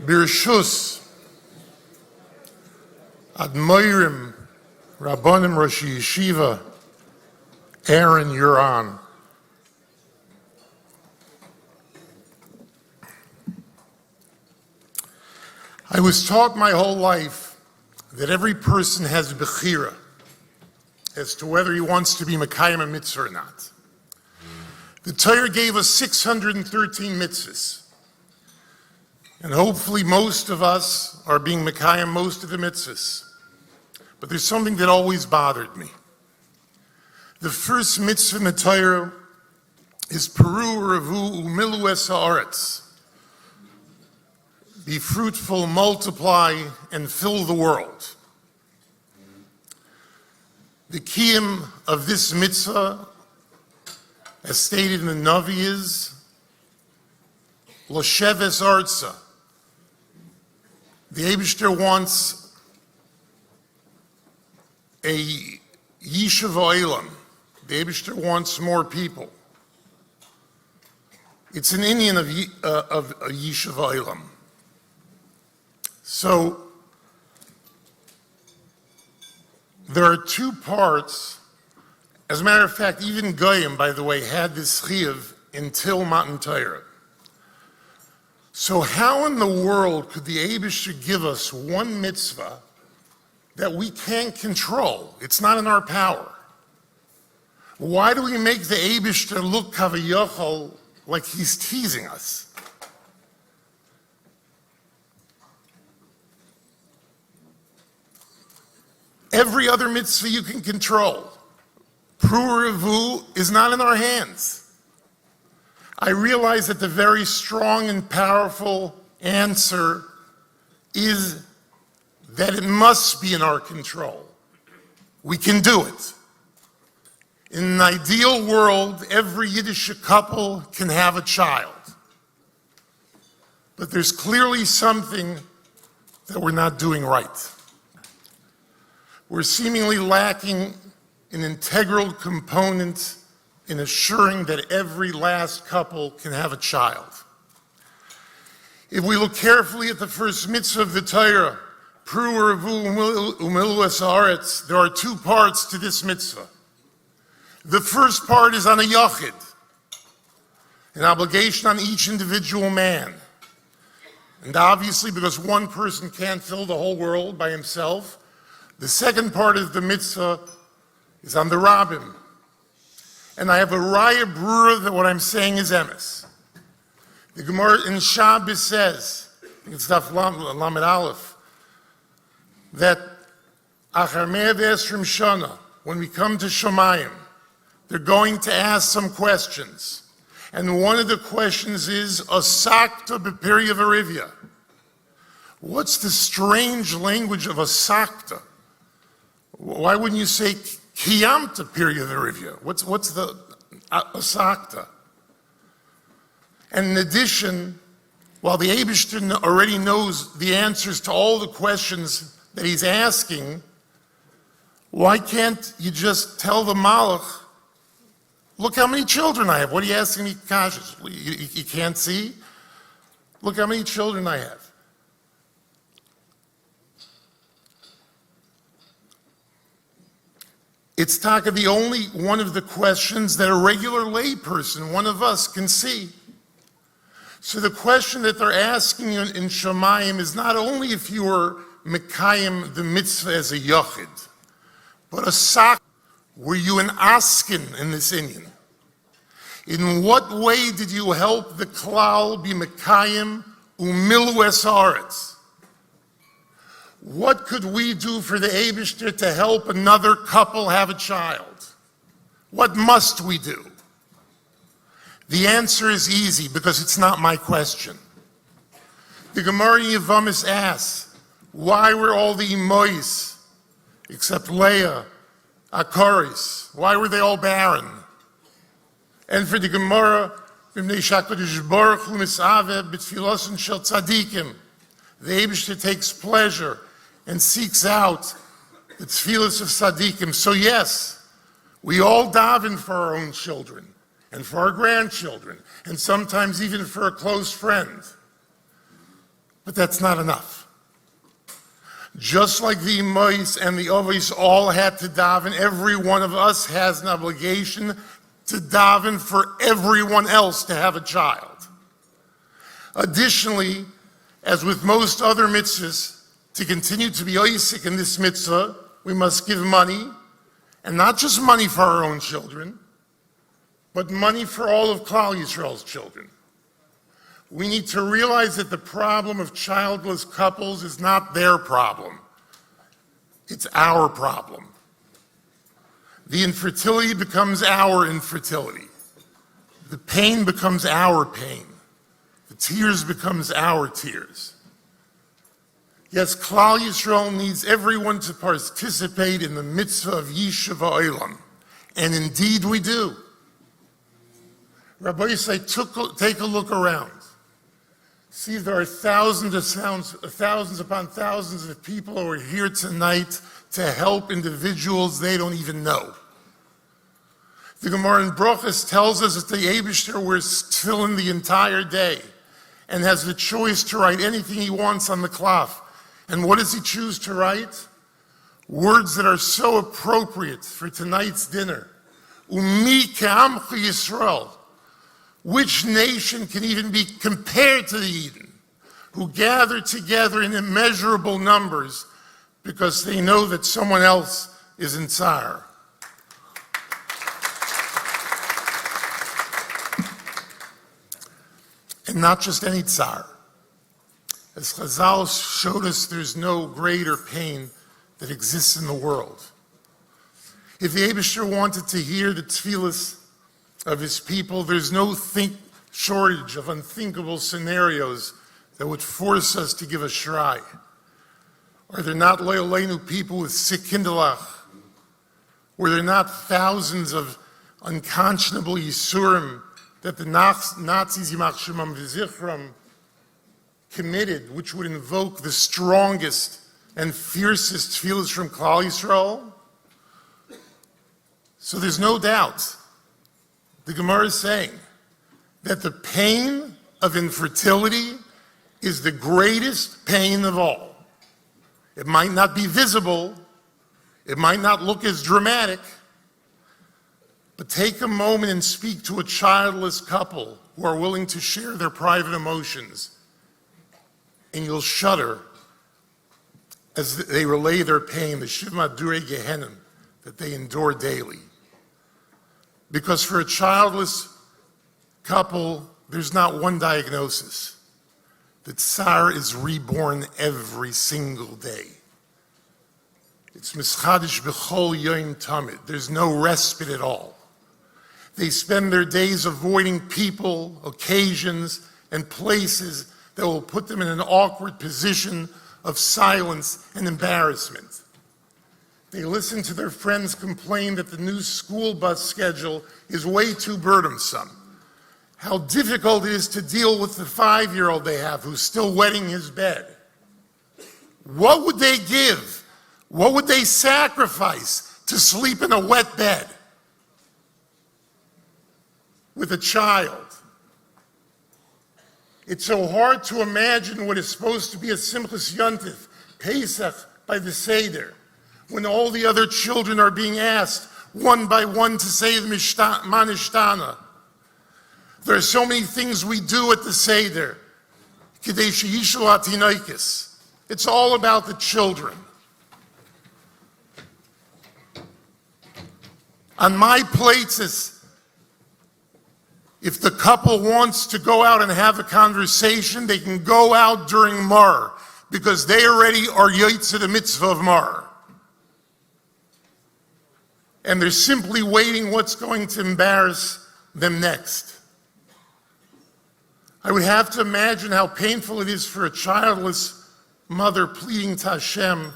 Birshus Admoirim Rabbanim Rosh Yeshiva Aaron, you're on. I was taught my whole life that every person has bechira as to whether he wants to be Mekayim a mitzvah or not. The Torah gave us 613 mitzvahs, and hopefully most of us are being Mekayim most of the mitzvahs. But there's something that always bothered me. The first mitzvah in the Torah is Peru Revu Umilu Es Haaretz. Be fruitful, multiply, and fill the world. The kiyum of this mitzvah, as stated in the Navi, is Losheves Arza. The Eibishter wants a Yishuv Olam. The Eibishter wants more people. It's an Indian of a Yishuv Olam. So there are two parts. As a matter of fact, even Goyim, by the way, had this chiyuv until Matan Torah. So how in the world could the Eibishter give us one mitzvah that we can't control? It's not in our power. Why do we make the Eibishter look kavayachol like he's teasing us? Every other mitzvah you can control. Pru is not in our hands. I realize that the very strong and powerful answer is that it must be in our control. We can do it. In an ideal world, every Yiddish couple can have a child. But there's clearly something that we're not doing right. We're seemingly lacking an integral component in assuring that every last couple can have a child. If we look carefully at the first mitzvah of the Torah, Pru Revu Umilu Es Haaretz, there are two parts to this mitzvah. The first part is on a yachid, an obligation on each individual man. And obviously, because one person can't fill the whole world by himself, the second part of the mitzvah is on the rabbim. And I have a raya brura that what I'm saying is emes. The Gemara in Shabbos says, it's Daf Lamed Aleph, that Achar Mea V'Esrim Shana, when we come to Shomayim, they're going to ask some questions. And one of the questions is, Asakta b'peri v'rivya. What's the strange language of Asakta? Why wouldn't you say Kiyamta period of review? What's the Asakta? And in addition, while the Eibishter already knows the answers to all the questions that he's asking, why can't you just tell the Malach, look how many children I have? What are you asking me, Kashas? You can't see? Look how many children I have. It's Taka, the only one of the questions that a regular layperson, one of us, can see. So the question that they're asking you in Shemayim is not only if you were Mekayim the mitzvah as a yachid, but a sak, were you an askin in this Indian? In what way did you help the klal be Mekayim umilu es haaretz? What could we do for the Eibishter to help another couple have a child? What must we do? The answer is easy because it's not my question. The Gemara in Yevamis asks, why were all the Imois, except Leah, Akaris, why were they all barren? And for the Gemara, the Eibishter takes pleasure and seeks out the tefillas of tzaddikim. So yes, we all daven for our own children and for our grandchildren and sometimes even for a close friend. But that's not enough. Just like the Imais and the Ovis all had to daven, every one of us has an obligation to daven for everyone else to have a child. Additionally, as with most other mitzvahs, to continue to be oisik in this mitzvah, we must give money, and not just money for our own children, but money for all of Klal Yisrael's children. We need to realize that the problem of childless couples is not their problem. It's our problem. The infertility becomes our infertility. The pain becomes our pain. The tears becomes our tears. Yes, Klal Yisrael needs everyone to participate in the mitzvah of Yishuv Olam, and indeed we do. Rabbi say, take a look around. See, there are thousands upon thousands of people who are here tonight to help individuals they don't even know. The Gemara in Brochus tells us that the Eibishter wears tefillin the entire day and has the choice to write anything he wants on the cloth. And what does he choose to write? Words that are so appropriate for tonight's dinner. Umi ke'amcha Yisrael. Which nation can even be compared to the Eden, who gather together in immeasurable numbers because they know that someone else is in tsar? And not just any tsar. As Chazal showed us, there's no greater pain that exists in the world. If the Eibishter wanted to hear the tefillas of his people, there's no shortage of unthinkable scenarios that would force us to give a shrai. Are there not Leolenu people with sick kinderlach? Were there not thousands of unconscionable Yisurim that the Nazis, Yimach Shemam V'zichram, committed, which would invoke the strongest and fiercest tefillas from Klal Yisrael? So there's no doubt. The Gemara is saying that the pain of infertility is the greatest pain of all. It might not be visible, it might not look as dramatic, but take a moment and speak to a childless couple who are willing to share their private emotions, and you'll shudder as they relay their pain, the Shivma Durei Gehenim that they endure daily. Because for a childless couple, there's not one diagnosis. The tsar is reborn every single day. It's mischadish b'chol yom tamid. There's no respite at all. They spend their days avoiding people, occasions, and places that will put them in an awkward position of silence and embarrassment. They listen to their friends complain that the new school bus schedule is way too burdensome. How difficult it is to deal with the 5-year-old they have who's still wetting his bed. What would they give? What would they sacrifice to sleep in a wet bed with a child? It's so hard to imagine what is supposed to be a Simchas Yontif, Pesach, by the Seder, when all the other children are being asked one by one to say the Manishtana. There are so many things we do at the Seder. It's all about the children. On my plates is, if the couple wants to go out and have a conversation, they can go out during Mar, because they already are Yotze the mitzvah of Mar. And they're simply waiting what's going to embarrass them next. I would have to imagine how painful it is for a childless mother pleading to Hashem,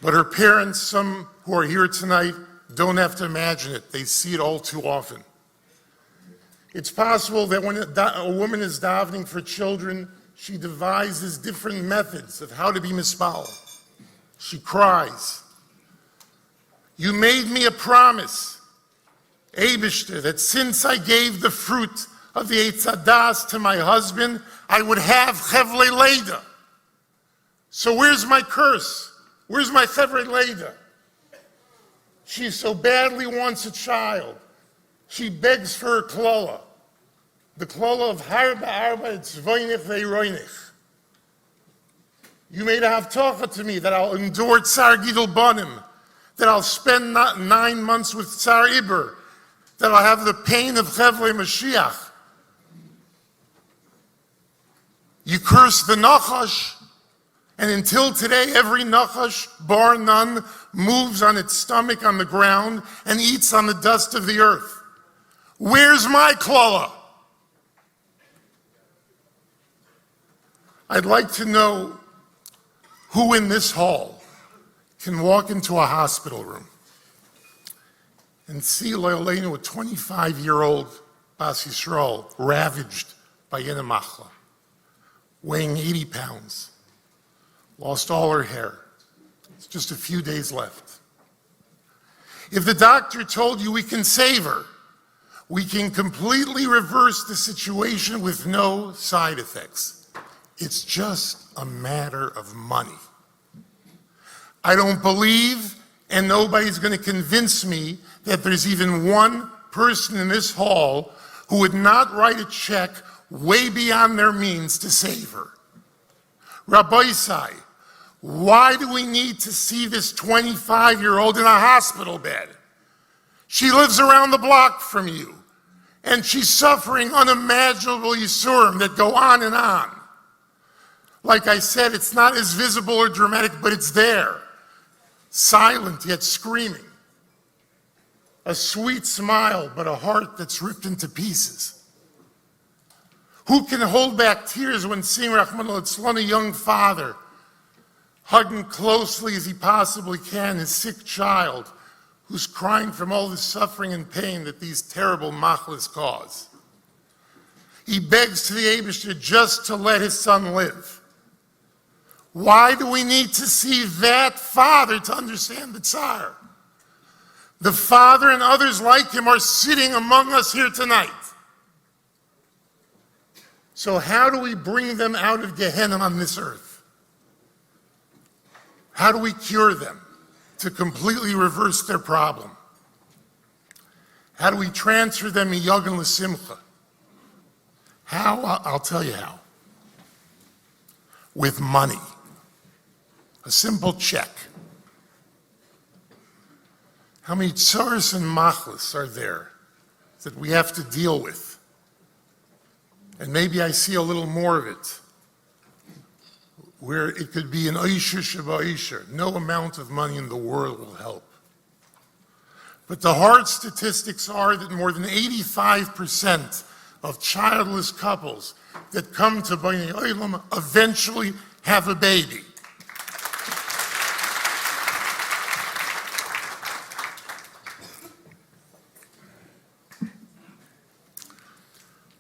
but her parents, some who are here tonight, don't have to imagine it. They see it all too often. It's possible that when a woman is davening for children, she devises different methods of how to be mispal. She cries. You made me a promise, Eibishter, that since I gave the fruit of the Eitz Hadas to my husband, I would have Chevle Leida. So where's my curse? Where's my Chevle Leida? She so badly wants a child. She begs for a klola. The klola of Harba Arba Tzvoinich Veiroinich. You made a havtocha to me that I'll endure Tsar Gidol Bonim, that I'll spend 9 months with Tsar Iber, that I'll have the pain of Chevle Mashiach. You curse the Nachash, and until today, every Nachash, bar none, moves on its stomach on the ground and eats on the dust of the earth. Where's my klola? I'd like to know who in this hall can walk into a hospital room and see Leolenu, a 25-year-old Bas Yisrael, ravaged by Yenemachla, weighing 80 pounds, lost all her hair. It's just a few days left. If the doctor told you we can save her, we can completely reverse the situation with no side effects. It's just a matter of money. I don't believe, and nobody's going to convince me, that there's even one person in this hall who would not write a check way beyond their means to save her. Rabbi Isai, why do we need to see this 25-year-old in a hospital bed? She lives around the block from you, and she's suffering unimaginable yisurim that go on and on. Like I said, it's not as visible or dramatic, but it's there. Silent yet screaming. A sweet smile, but a heart that's ripped into pieces. Who can hold back tears when seeing Rahman al-Itzlan, a young father, hugging closely as he possibly can his sick child, who's crying from all the suffering and pain that these terrible machlas cause? He begs to the Eibishter just to let his son live. Why do we need to see that father to understand the tsar? The father and others like him are sitting among us here tonight. So how do we bring them out of Gehenna on this earth? How do we cure them to completely reverse their problem? How do we transfer them miyagan l'simcha? How? I'll tell you how. With money. A simple check. How many tzaras and machlas are there that we have to deal with? And maybe I see a little more of it, where it could be an oisher sheba oisher. No amount of money in the world will help. But the hard statistics are that more than 85% of childless couples that come to Bonei Olam eventually have a baby.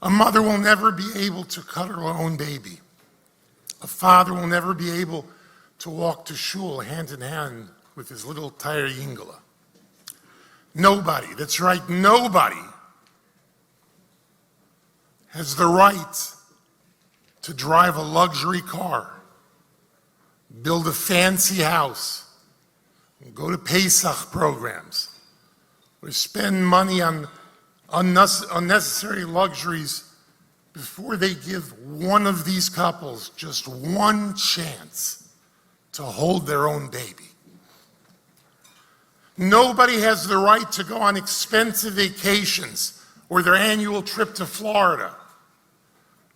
A mother will never be able to cuddle her own baby. A father will never be able to walk to shul hand in hand with his little tire yingala. Nobody, that's right, nobody has the right to drive a luxury car, build a fancy house, and go to Pesach programs, or spend money on unnecessary luxuries before they give one of these couples just one chance to hold their own baby. Nobody has the right to go on expensive vacations or their annual trip to Florida.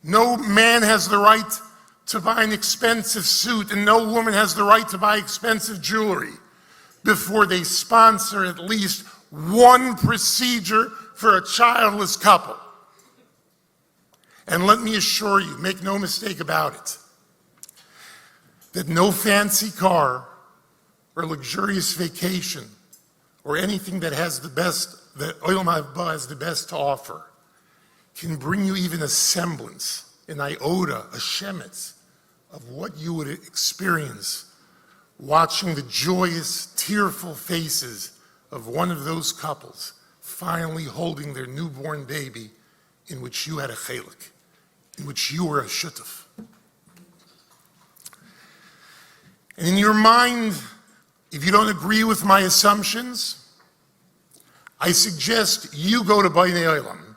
No man has the right to buy an expensive suit, and no woman has the right to buy expensive jewelry before they sponsor at least one procedure for a childless couple. And let me assure you, make no mistake about it, that no fancy car or luxurious vacation or anything that has the best, that Olam Haba has the best to offer, can bring you even a semblance, an iota, a shemetz of what you would experience watching the joyous, tearful faces of one of those couples finally holding their newborn baby in which you had a chelik, in which you were a shutuf. And in your mind, if you don't agree with my assumptions, I suggest you go to Bonei Olam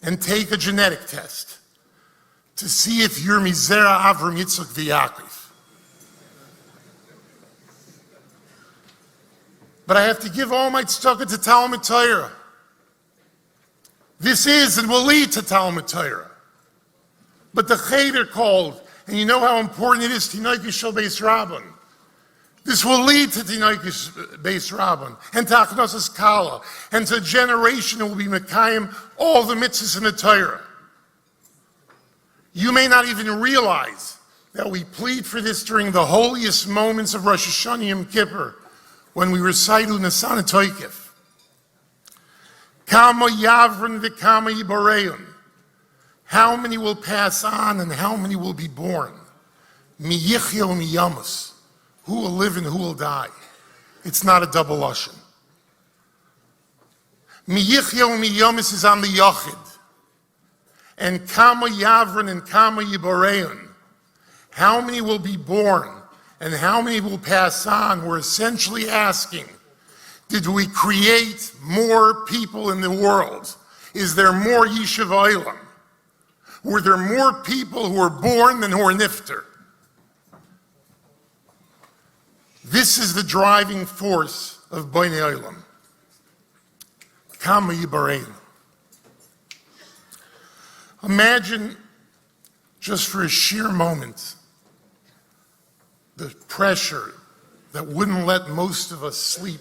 and take a genetic test to see if you're Mizera Avram Yitzchak v'Yaakov. But I have to give all my tzedakah to Talmud Torah. This is and will lead to Talmud Torah. But the Cheder called, and you know how important it is, Tinoikish Shel Beis Rabban. This will lead to Tinoikish Beis Rabban, and to Achnosas Kala, and to a generation that will be Mekayim all the mitzvahs in the Torah. You may not even realize that we plead for this during the holiest moments of Rosh Hashanah Yom Kippur, when we recite Unasan Toikif. Kama Yavrin v'Kama Yiboreun. How many will pass on and how many will be born? Mi Yichya u'mi Yamus. Who will live and who will die? It's not a double lashon. Mi Yichya u'mi Yamus is on the Yachid. And Kama Yavrin and Kama Yiboreun. How many will be born and how many will pass on? We're essentially asking, did we create more people in the world? Is there more Yishuv Olam? Were there more people who were born than who were nifter? This is the driving force of Bonei Olam. Kama Yibarein. Imagine, just for a sheer moment, the pressure that wouldn't let most of us sleep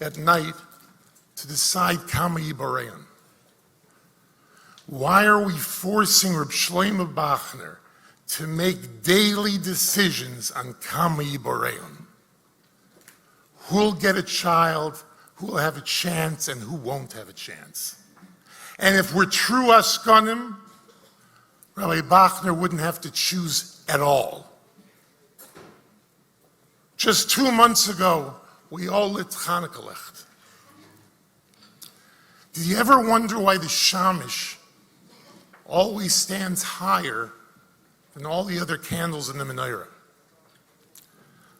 at night to decide Kama Yibarein. Why are we forcing Reb Shlomo Bachner to make daily decisions on Kama Yibarein? Who'll get a child, who'll have a chance, and who won't have a chance? And if we're true Askanim, Rabbi Bachner wouldn't have to choose at all. Just 2 months ago, we all lit Chanukah Licht. Did you ever wonder why the Shamish always stands higher than all the other candles in the menorah?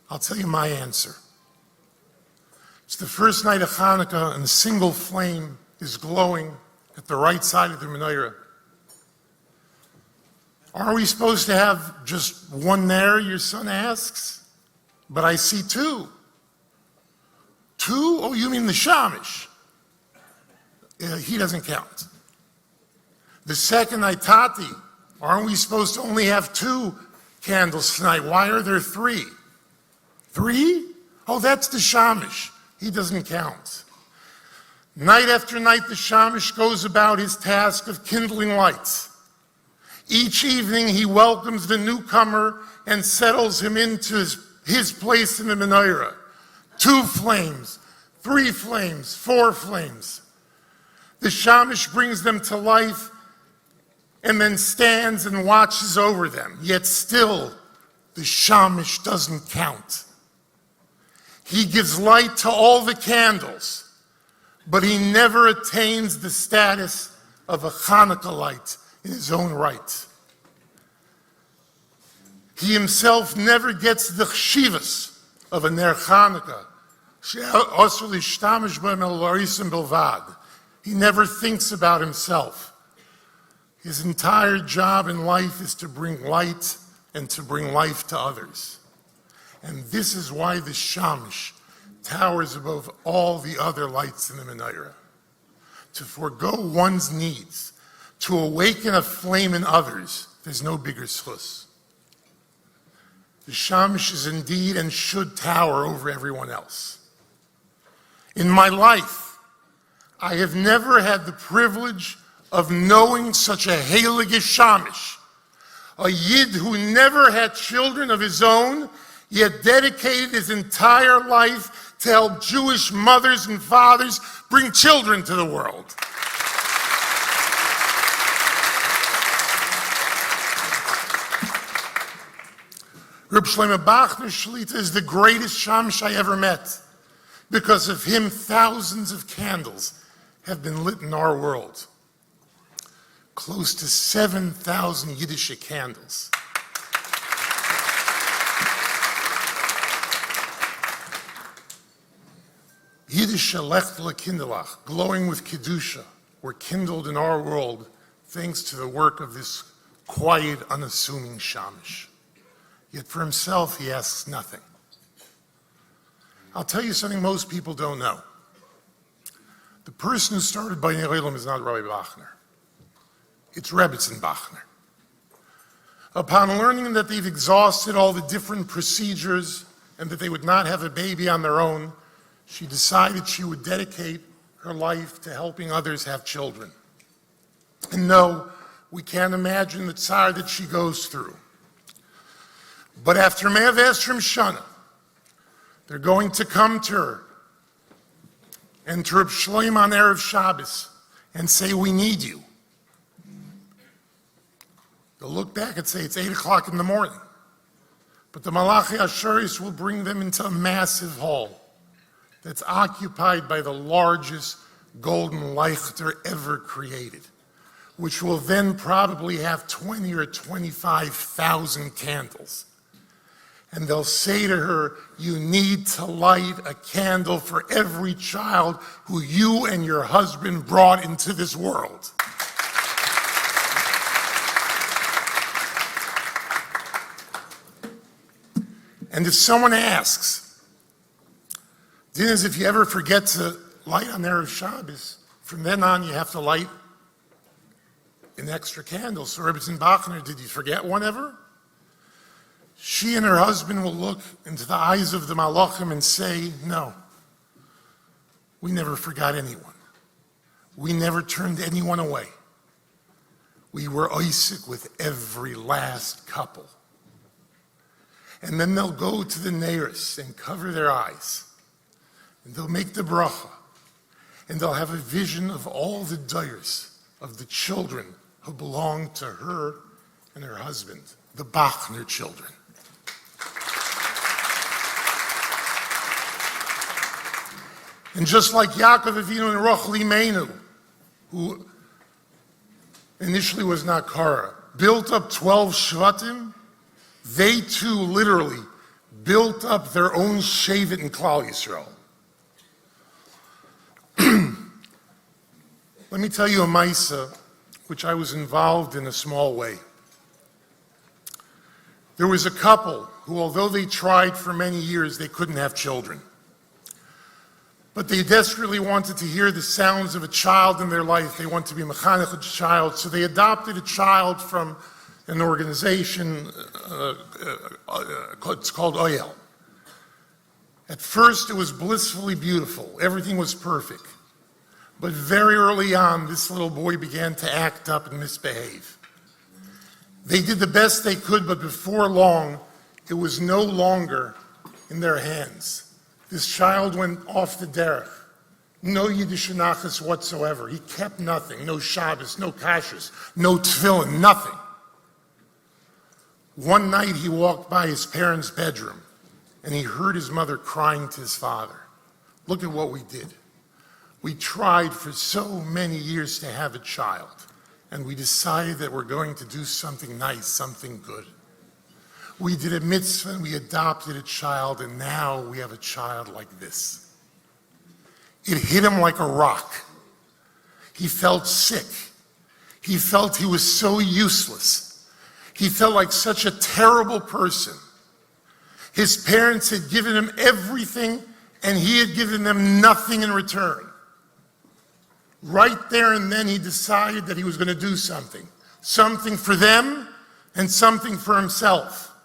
I'll tell you my answer. It's the first night of Hanukkah and a single flame is glowing at the right side of the menorah. Aren't we supposed to have just one there, your son asks? But I see two. Two? Oh, you mean the Shamish? He doesn't count. The second night, Tati, aren't we supposed to only have 2 candles tonight? Why are there 3? 3? Oh, that's the Shamish. He doesn't count. Night after night, the Shamish goes about his task of kindling lights. Each evening, he welcomes the newcomer and settles him into his place in the menorah. 2 flames, 3 flames, 4 flames. The Shamish brings them to life and then stands and watches over them. Yet still, the Shamish doesn't count. He gives light to all the candles, but he never attains the status of a Hanukkah light in his own right. He himself never gets the chshivas of a Ner Hanukkah. He never thinks about himself. His entire job in life is to bring light and to bring life to others. And this is why the Shamish towers above all the other lights in the menorah. To forego one's needs, to awaken a flame in others, there's no bigger schus. The Shamish is indeed and should tower over everyone else. In my life, I have never had the privilege of knowing such a heilige Shamish, a Yid who never had children of his own, yet dedicated his entire life to help Jewish mothers and fathers bring children to the world. Reb Shlomo Bachner Shlita is the greatest Shamish I ever met. Because of him, thousands of candles have been lit in our world. close to 7,000 Yiddish candles. Yiddish Lechtle Kinderlach, glowing with Kedusha, were kindled in our world thanks to the work of this quiet, unassuming shamish. Yet for himself, he asks nothing. I'll tell you something most people don't know. The person who started Bonei Olam is not Rabbi Bachner. It's Rebbetzin Bachner. Upon learning that they've exhausted all the different procedures and that they would not have a baby on their own, she decided she would dedicate her life to helping others have children. And no, we can't imagine the tzar that she goes through. But after Me'av Esrim Shana, they're going to come to her and to Reb Shlomo on Erev Shabbos and say, we need you. They'll look back and say, it's 8 o'clock in the morning. But the Malachi Asheris will bring them into a massive hall that's occupied by the largest golden Leichter ever created, which will then probably have 20 or 25,000 candles. And they'll say to her, you need to light a candle for every child who you and your husband brought into this world. And if someone asks, Dinner, if you ever forget to light on Erev Shabbos, from then on you have to light an extra candle. So Rebbetzin Bachner, did you forget one ever? She and her husband will look into the eyes of the Malachim and say, no, we never forgot anyone. We never turned anyone away. We were Isaac with every last couple. And then they'll go to the Neiris and cover their eyes. And they'll make the bracha. And they'll have a vision of all the dayers of the children who belong to her and her husband, the Bachner children. And just like Yaakov Avinu and Rachel Imenu, who initially was not Korah, built up 12 Shvatim, they too literally built up their own Shevet in Klal Yisrael. Let me tell you a Maisa, which I was involved in a small way. There was a couple who, although they tried for many years, they couldn't have children. But they desperately wanted to hear the sounds of a child in their life. They wanted to be mechanech a child, so they adopted a child from an organization, it's called Oyel. At first, it was blissfully beautiful. Everything was perfect. But very early on, this little boy began to act up and misbehave. They did the best they could, but before long, it was no longer in their hands. This child went off the derech. No Yiddish nachas whatsoever. He kept nothing. No Shabbos, no kashrus, no tefillin, nothing. One night he walked by his parents' bedroom and he heard his mother crying to his father. Look at what we did. We tried for so many years to have a child, and we decided that we're going to do something nice, something good. We did a mitzvah and we adopted a child, and now we have a child like this. It hit him like a rock. He felt sick. He felt he was so useless. He felt like such a terrible person. His parents had given him everything, and he had given them nothing in return. Right there and then he decided that he was going to do something. Something for them and something for himself.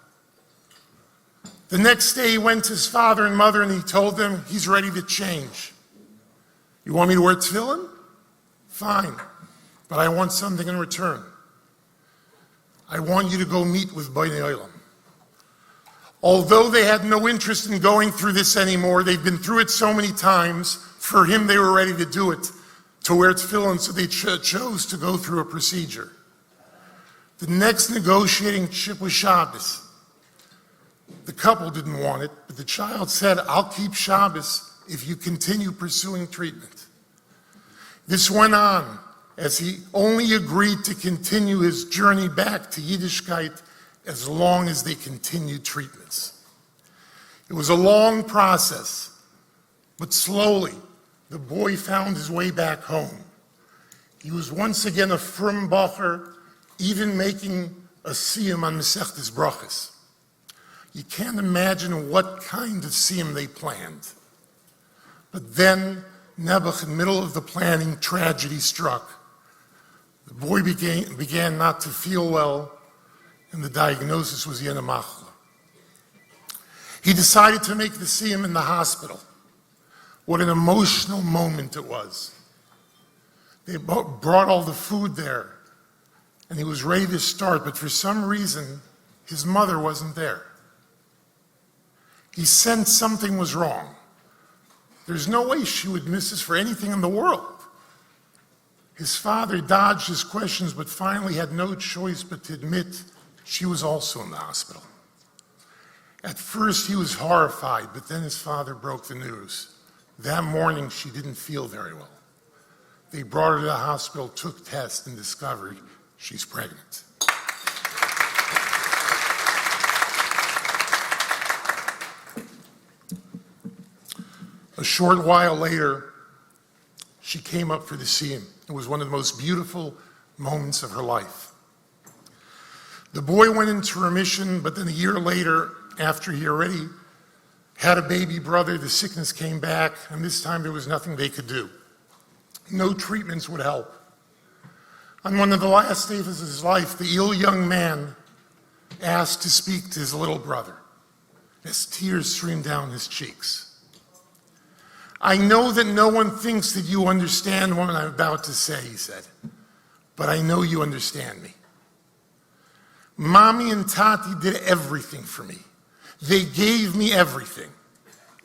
The next day he went to his father and mother and he told them he's ready to change. You want me to wear tefillin? Fine. But I want something in return. I want you to go meet with Bonei Olam. Although they had no interest in going through this anymore, they've been through it so many times, for him they were ready to do it, to wear tefillin, so they chose to go through a procedure. The next negotiating chip was Shabbos. The couple didn't want it, but the child said, I'll keep Shabbos if you continue pursuing treatment. This went on as he only agreed to continue his journey back to Yiddishkeit as long as they continued treatments. It was a long process, but slowly the boy found his way back home. He was once again a frum bacher, even making a siyum on Masechtas Brachos. You can't imagine what kind of siyum they planned. But then, Nebuch, in the middle of the planning, tragedy struck. The boy began not to feel well, and the diagnosis was Yenamachla. He decided to make the siyum in the hospital. What an emotional moment it was. They brought all the food there, and he was ready to start, but for some reason, his mother wasn't there. He sensed something was wrong. There's no way she would miss us for anything in the world. His father dodged his questions, but finally had no choice but to admit she was also in the hospital. At first, he was horrified, but then his father broke the news. That morning, she didn't feel very well. They brought her to the hospital, took tests, and discovered she's pregnant. A short while later, she came up for the siyum. It was one of the most beautiful moments of her life. The boy went into remission, but then a year later, after he already had a baby brother, the sickness came back, and this time there was nothing they could do. No treatments would help. On one of the last days of his life, the ill young man asked to speak to his little brother as tears streamed down his cheeks. I know that no one thinks that you understand what I'm about to say, he said, but I know you understand me. Mommy and Tati did everything for me. They gave me everything.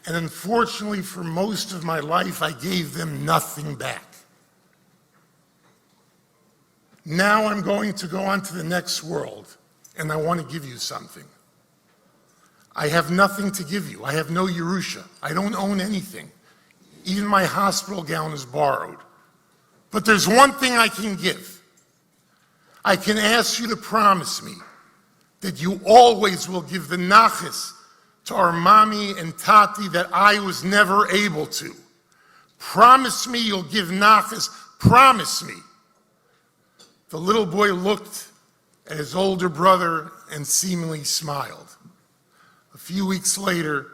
And unfortunately, for most of my life, I gave them nothing back. Now I'm going to go on to the next world, and I want to give you something. I have nothing to give you. I have no Yerusha. I don't own anything. Even my hospital gown is borrowed. But there's one thing I can give. I can ask you to promise me that you always will give the nachas to our mommy and Tati that I was never able to. Promise me you'll give nachas. Promise me. The little boy looked at his older brother and seemingly smiled. A few weeks later,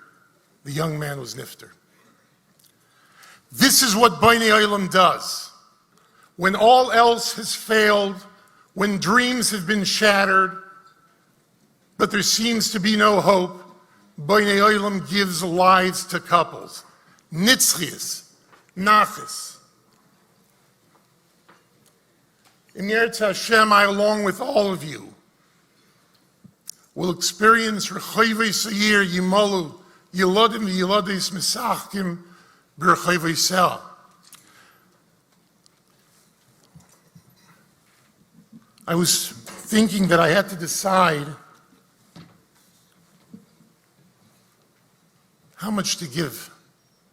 the young man was nifter. This is what Bonei Olam does. When all else has failed, when dreams have been shattered, but there seems to be no hope, Bonei Olam gives lives to couples. Nitzchias, nachas. In Eretz Hashem, I, along with all of you, will experience Rechovei Seir, Yimolu, Yelodim, Yelodis, Mesachkim, B'Rechovei Seir. I was thinking that I had to decide how much to give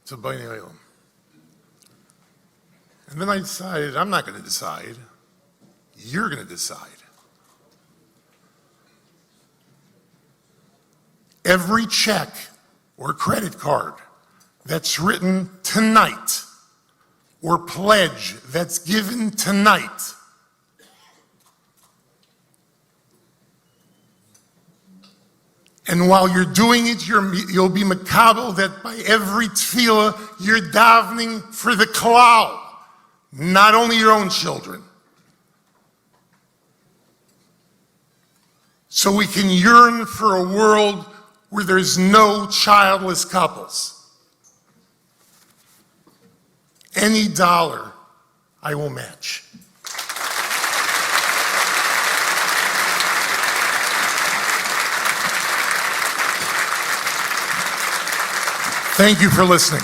to Bonei Olam. And then I decided, I'm not going to decide. You're going to decide. Every check or credit card that's written tonight, or pledge that's given tonight, and while you're doing it, you'll be makabel that by every tefillah, you're davening for the klal, not only your own children. So we can yearn for a world where there's no childless couples. Any dollar I will match. Thank you for listening.